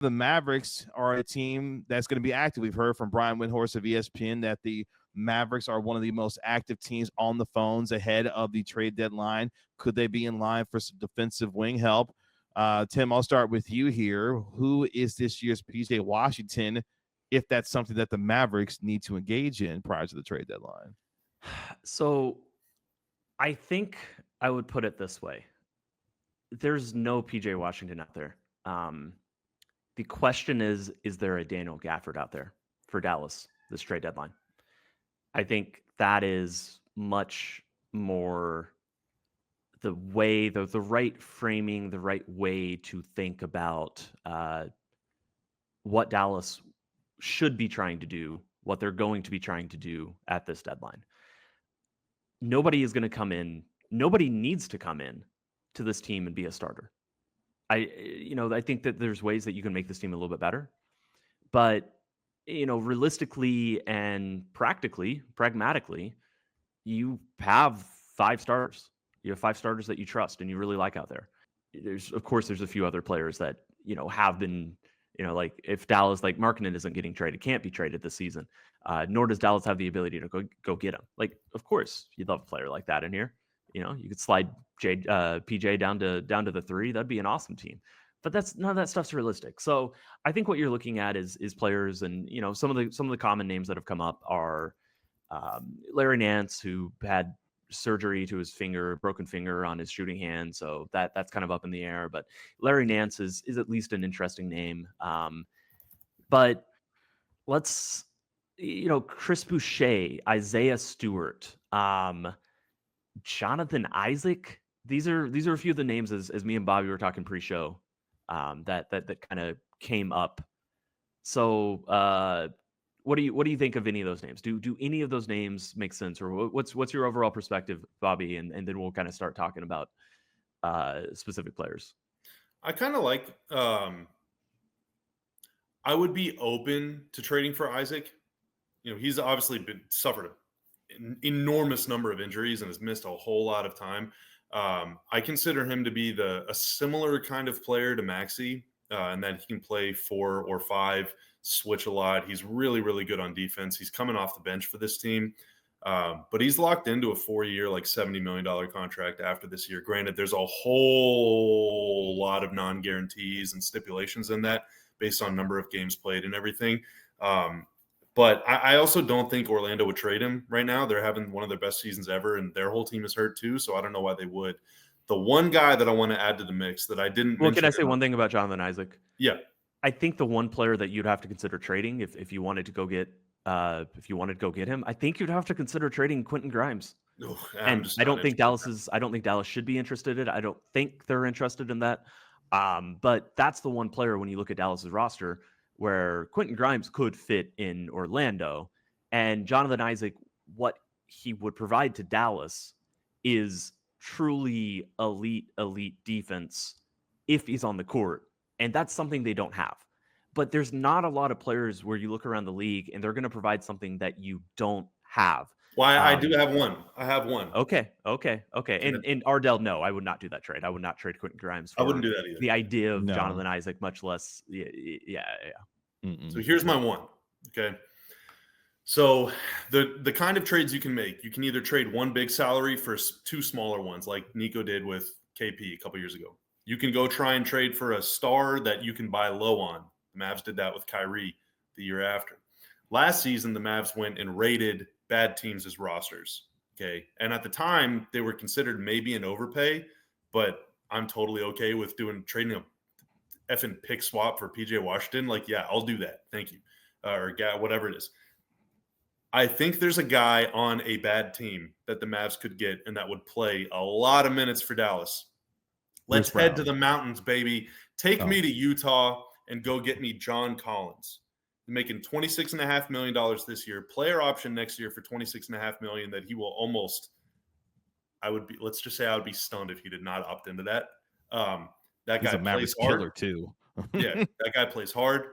the Mavericks are a team that's going to be active. We've heard from Brian Windhorst of ESPN that the Mavericks are one of the most active teams on the phones ahead of the trade deadline. Could they be in line for some defensive wing help? Tim, I'll start with you here. Who is this year's PJ Washington, if that's something that the Mavericks need to engage in prior to the trade deadline? So I think I would put it this way. There's no PJ Washington out there. The question is there a Daniel Gafford out there for Dallas this trade deadline? I think that is much more the way, the right framing, the right way to think about what Dallas should be trying to do, what they're going to be trying to do at this deadline. Nobody is going to come in. Nobody needs to come in to this team and be a starter. I think that there's ways that you can make this team a little bit better, but realistically and pragmatically, you have 5 starters. You have 5 starters that you trust and you really like out there. There's a few other players that have been, like if Dallas, like Markkanen isn't getting traded, can't be traded this season. Nor does Dallas have the ability to go get him. Like, of course, you'd love a player like that in here. You could slide PJ down to the 3. That'd be an awesome team. But none of that stuff's realistic. So I think what you're looking at is players, and some of the common names that have come up are Larry Nance, who had surgery to his broken finger on his shooting hand. So that's kind of up in the air. But Larry Nance is at least an interesting name. But let's, Chris Boucher, Isaiah Stewart, Jonathan Isaac. These are a few of the names as me and Bobby were talking pre-show that kind of came up. So what do you think of any of those names? Do any of those names make sense, or what's your overall perspective, Bobby? And then we'll kind of start talking about specific players. I kind of like. I would be open to trading for Isaac. He's obviously suffered an enormous number of injuries and has missed a whole lot of time. I consider him to be a similar kind of player to Maxey, and that he can play 4 or 5, switch a lot. He's really, really good on defense. He's coming off the bench for this team, but he's locked into a 4-year, like $70 million contract after this year. Granted, there's a whole lot of non-guarantees and stipulations in that based on number of games played and everything. But I also don't think Orlando would trade him right now. They're having one of their best seasons ever, and their whole team is hurt too, so I don't know why they would. The one guy that I want to add to the mix that I didn't mention. Well, can I say one thing about Jonathan Isaac? Yeah. I think the one player that you'd have to consider trading if you wanted to go get him, I think you'd have to consider trading Quentin Grimes. And I don't think Dallas should be interested in it. I don't think they're interested in that. But that's the one player when you look at Dallas's roster where Quentin Grimes could fit in Orlando, and Jonathan Isaac, what he would provide to Dallas is truly elite defense if he's on the court. And that's something they don't have. But there's not a lot of players where you look around the league and they're going to provide something that you don't have. Well, I do have one. I have one. Okay. And Ardell, no, I would not do that trade. I would not trade Quentin Grimes for I wouldn't do that either. The idea of Jonathan Isaac, much less. Yeah. So here's my one. Okay. So the kind of trades you can make, you can either trade one big salary for 2 smaller ones, like Nico did with KP a couple years ago. You can go try and trade for a star that you can buy low on. The Mavs did that with Kyrie the year after. Last season, the Mavs went and raided bad teams as rosters. Okay. And at the time, they were considered maybe an overpay, but I'm totally okay with trading a effing pick swap for PJ Washington. Like, yeah, I'll do that. Thank you. Or whatever it is. I think there's a guy on a bad team that the Mavs could get and that would play a lot of minutes for Dallas. Let's head to the mountains, baby. Take me to Utah and go get me John Collins. Making $26.5 million this year, player option next year for $26.5 million that he will almost – let's just say I would be stunned if he did not opt into that. That guy plays hard. Killer too. Yeah, that guy plays hard.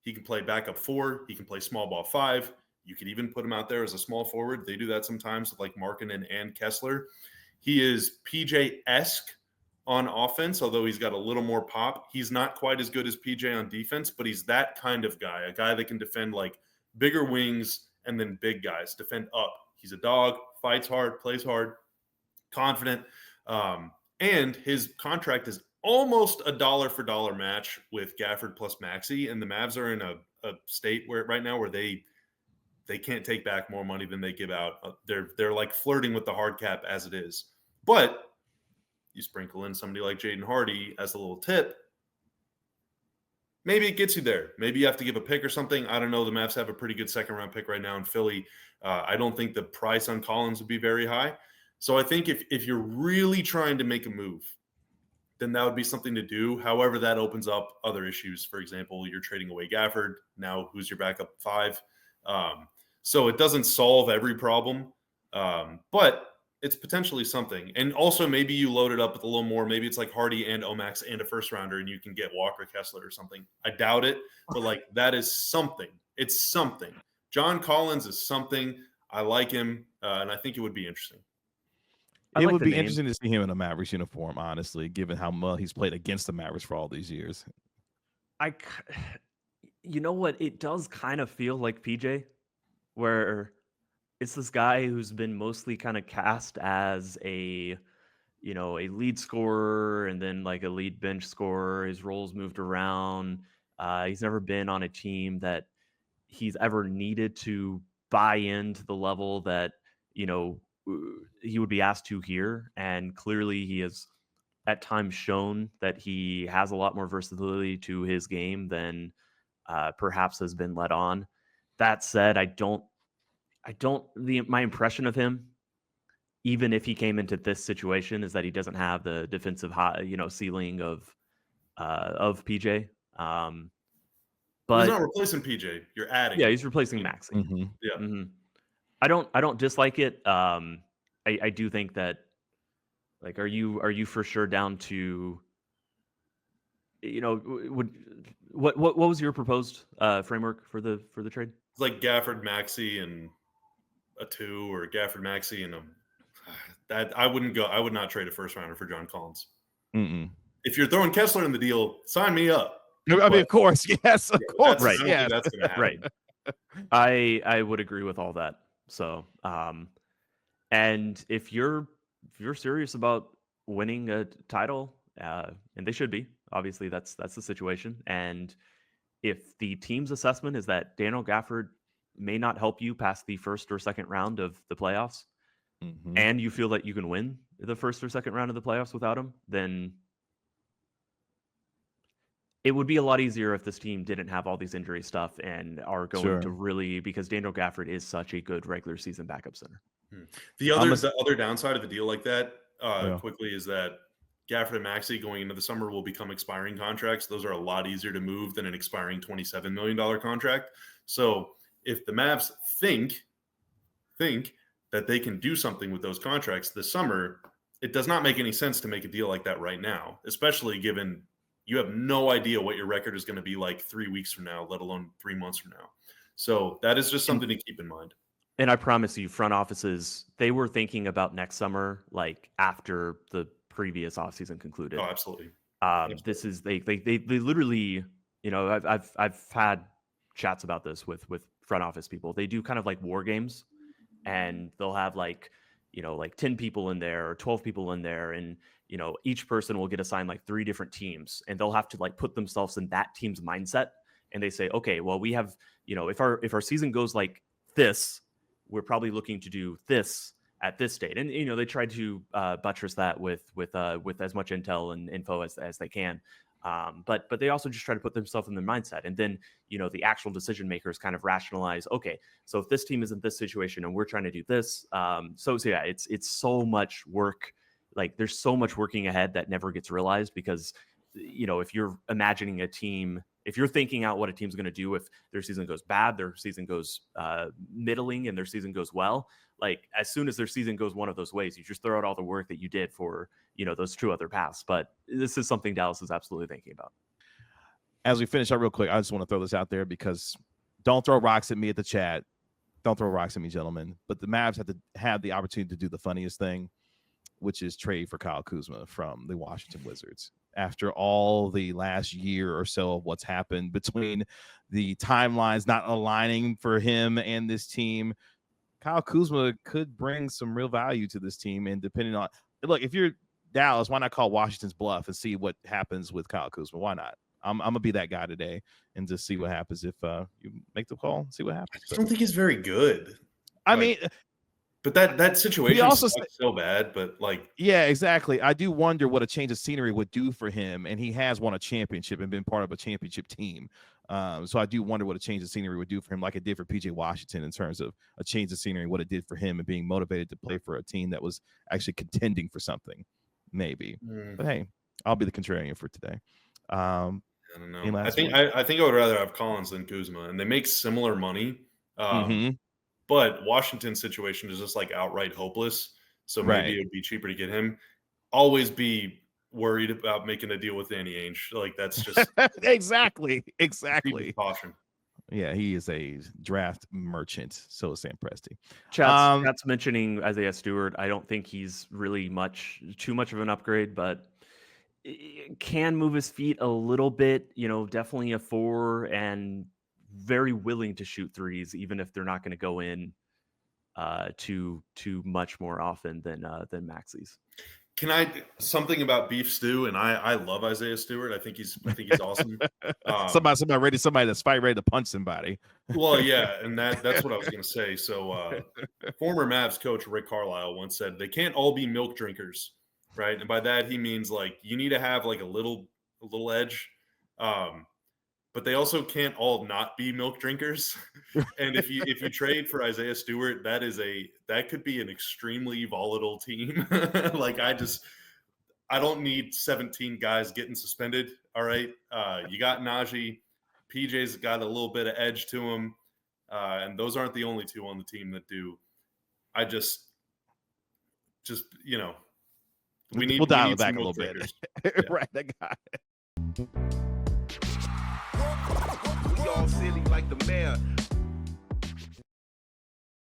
He can play backup 4. He can play small ball 5. You could even put him out there as a small forward. They do that sometimes with like Markkanen and Kessler. He is PJ-esque on offense, although he's got a little more pop. He's not quite as good as PJ on defense, but he's that kind of guy, a guy that can defend like bigger wings and then big guys, defend up. He's a dog, fights hard, plays hard, confident. And his contract is almost a dollar for dollar match with Gafford plus Maxey. And the Mavs are in a state where right now where they can't take back more money than they give out. They're like flirting with the hard cap as it is. But you sprinkle in somebody like Jaden Hardy as a little tip, maybe it gets you there. Maybe you have to give a pick or something. I don't know. The Mavs have a pretty good second-round pick right now in Philly. I don't think the price on Collins would be very high. So I think if you're really trying to make a move, then that would be something to do. However, that opens up other issues. For example, you're trading away Gafford. Now who's your backup 5? So it doesn't solve every problem, but it's potentially something. And also maybe you load it up with a little more. Maybe it's like Hardy and Omax and a first rounder and you can get Walker Kessler or something. I doubt it, but like that is something. It's something. John Collins is something. I like him, and I think it would be interesting. It would be interesting to see him in a Mavericks uniform, honestly, given how well he's played against the Mavericks for all these years. You know what? It does kind of feel like PJ, where it's this guy who's been mostly kind of cast as a lead scorer and then like a lead bench scorer. His roles moved around. He's never been on a team that he's ever needed to buy into the level that, he would be asked to here. And clearly he has at times shown that he has a lot more versatility to his game than perhaps has been let on. That said, my impression of him, even if he came into this situation, is that he doesn't have the defensive ceiling of PJ. But he's not replacing PJ. You're adding. Yeah, he's replacing Maxey. Mm-hmm. Yeah. Mm-hmm. I don't dislike it. I do think that, like, are you for sure down to, what was your proposed framework for the trade? It's like Gafford, Maxey, and a 2, or Gafford, Maxey, and that I would not trade a first rounder for John Collins. Mm-mm. If you're throwing Kessler in the deal, sign me up. I mean, of course, yes, of course, right? Yeah, that's gonna happen. Right. I would agree with all that. So, and if you're serious about winning a title, and they should be, obviously that's the situation. And if the team's assessment is that Daniel Gafford may not help you past the first or second round of the playoffs, mm-hmm. and you feel that you can win the first or second round of the playoffs without him, then it would be a lot easier if this team didn't have all these injury stuff and are going to really, because Daniel Gafford is such a good regular season backup center. The other downside of a deal like that, quickly, is that Gafford and Maxey going into the summer will become expiring contracts. Those are a lot easier to move than an expiring $27 million contract. So if the Mavs think that they can do something with those contracts this summer, it does not make any sense to make a deal like that right now, especially given you have no idea what your record is going to be like 3 weeks from now, let alone 3 months from now. So that is just something to keep in mind. And I promise you, front offices, they were thinking about next summer, like after the previous offseason concluded. Oh, absolutely. This is they literally, I've had chats about this with front office people. They do kind of like war games, and they'll have like 10 people in there or 12 people in there, and each person will get assigned like 3 different teams, and they'll have to like put themselves in that team's mindset. And they say, okay, well, we have, if our season goes like this, we're probably looking to do this at this date. And, they try to buttress that with as much intel and info as they can. But they also just try to put themselves in their mindset. And then, the actual decision makers kind of rationalize, okay, so if this team is in this situation and we're trying to do this. So yeah, it's so much work. Like there's so much working ahead that never gets realized because, if you're imagining a team, if you're thinking out what a team's going to do, if their season goes bad, their season goes middling, and their season goes well, like as soon as their season goes one of those ways, you just throw out all the work that you did for, those 2 other paths. But this is something Dallas is absolutely thinking about. As we finish up real quick, I just want to throw this out there because don't throw rocks at me at the chat. Don't throw rocks at me, gentlemen. But the Mavs have to have the opportunity to do the funniest thing. which is trade for Kyle Kuzma from the Washington Wizards. After all the last year or so of what's happened between the timelines not aligning for him and this team, Kyle Kuzma could bring some real value to this team. And depending on, look, if you're Dallas, why not call Washington's bluff and see what happens with Kyle Kuzma? Why not? I'm gonna be that guy today and just see what happens if you make the call and see what happens. I don't think he's very good. I mean, but that situation also is so bad. But like, yeah, exactly. I do wonder what a change of scenery would do for him, and he has won a championship and been part of a championship team. So I do wonder what a change of scenery would do for him, like it did for PJ Washington in terms of a change of scenery, what it did for him and being motivated to play for a team that was actually contending for something, maybe. But hey, I'll be the contrarian for today. I don't know. I think I would rather have Collins than Kuzma, and they make similar money. But Washington's situation is just like outright hopeless. So maybe it would be cheaper to get him. Always be worried about making a deal with Danny Ainge. Like that's just exactly. Caution. Yeah, he is a draft merchant. So is Sam Presti. Chat's mentioning Isaiah Stewart. I don't think he's really too much of an upgrade, but can move his feet a little bit. You know, definitely a 4 and very willing to shoot threes, even if they're not going to go in too much more often than Maxi's. Can I something about beef stew? And I love Isaiah Stewart. I think he's awesome. somebody that's ready to punch somebody. Well, yeah, and that's what I was going to say. So former Mavs coach Rick Carlisle once said they can't all be milk drinkers, right? And by that he means like you need to have like a little edge. But they also can't all not be milk drinkers. And if you trade for Isaiah Stewart, that could be an extremely volatile team. Like I don't need 17 guys getting suspended. All right. You got Najee. PJ's got a little bit of edge to him. And those aren't the only two on the team that do. I just we'll dial it back a little bit. Yeah. Right. I got it. We all silly like the mayor.